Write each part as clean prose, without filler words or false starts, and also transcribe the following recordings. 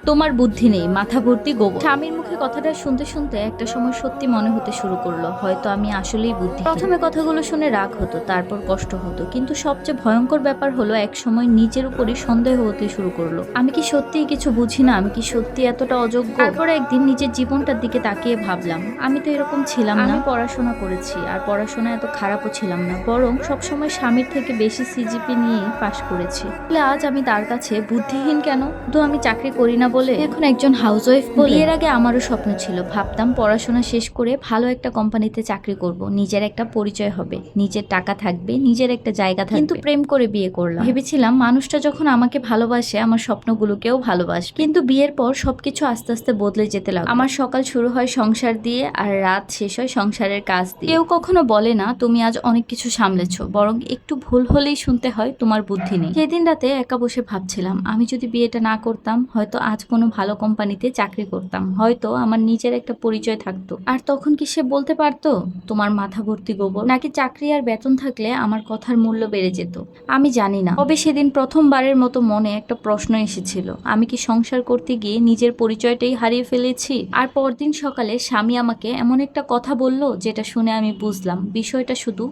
তোমার বুদ্ধি নেই, মাথা ভর্তি গোবর। স্বামীর মুখে কথাটা শুনতে শুনতে একটা সময় সত্যি মনে হতে শুরু করলো হয়তো আমি আসলেই বুদ্ধি। প্রথমে কথাগুলো শুনে রাগ হতো, তারপর কষ্ট হতো, কিন্তু সবচেয়ে ভয়ঙ্কর ব্যাপার হলো এক সময় নিজের উপরই সন্দেহ হতে শুরু করলো। আমি কি সত্যিই কিছু বুঝি না? আমি কি সত্যি এতটা অযোগ্য? তারপরে একদিন নিজের জীবনটার দিকে তাকিয়ে ভাবলাম, আমি তো এরকম ছিলাম না। আমি পড়াশোনা করেছি, আর পড়াশোনা এত খারাপও ছিলাম না, বরং সবসময় স্বামীর থেকে বেশি সিজিপি নিয়েই পাশ করেছি। তাহলে আজ আমি তার কাছে বুদ্ধিহীন কেন? তো আমি চাকরি করি না বলে, এখন একজন হাউসওয়াইফ বলে। বিয়ের আগে আমারও স্বপ্ন ছিল, ভাবতাম পড়াশোনা শেষ করে ভালো একটা কোম্পানিতে চাকরি করব, নিজের একটা পরিচয় হবে, নিজের টাকা থাকবে, নিজের একটা জায়গা থাকবে। কিন্তু প্রেম করে বিয়ে করলাম, ভেবেছিলাম মানুষটা যখন আমাকে ভালোবাসে আমার স্বপ্নগুলোকেও ভালোবাসবে। কিন্তু বিয়ের পর সবকিছু আস্তে আস্তে বদলে যেতে লাগলো। আমার সকাল শুরু হয় সংসার দিয়ে, আর রাত শেষ হয় সংসারের কাজ দিয়ে। কেউ কখনো বলে না তুমি আজ অনেক কিছু সামলেছো, বরং একটু ভুল হলেই শুনতে হয় তোমার বুদ্ধি নেই। সেদিন রাতে একা বসে ভাবছিলাম, আমি যদি বিয়েটা না করতাম হয়তো আজ কোনো ভালো কোম্পানিতে চাকরি করতাম, হয়তো আমার নিজের একটা পরিচয় থাকতো। আর তখন কি সে বলতে পারতো তোমার মাথা ভর্তি গোবর? নাকি চাকরি আর বেতন থাকলে আমার কথার মূল্য বেড়ে যেত? আমি জানি না। তবে সেদিন প্রথমবারের মতো মনে একটা প্রশ্ন এসেছিল, আমি কি সংসার করতে গিয়ে নিজের পরিচয়টাই হারিয়ে ফেলেছি? আর পরদিন সকালে স্বামী আমাকে এমন একটা কথা বলল যেটা শুনে আমি বুঝলাম বিষয়টা শুধু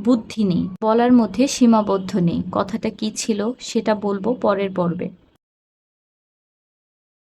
বুদ্ধি নেই, বলার মধ্যে সীমাবদ্ধ নেই। কথাটা কি ছিল সেটা বলবো পরের পর্বে।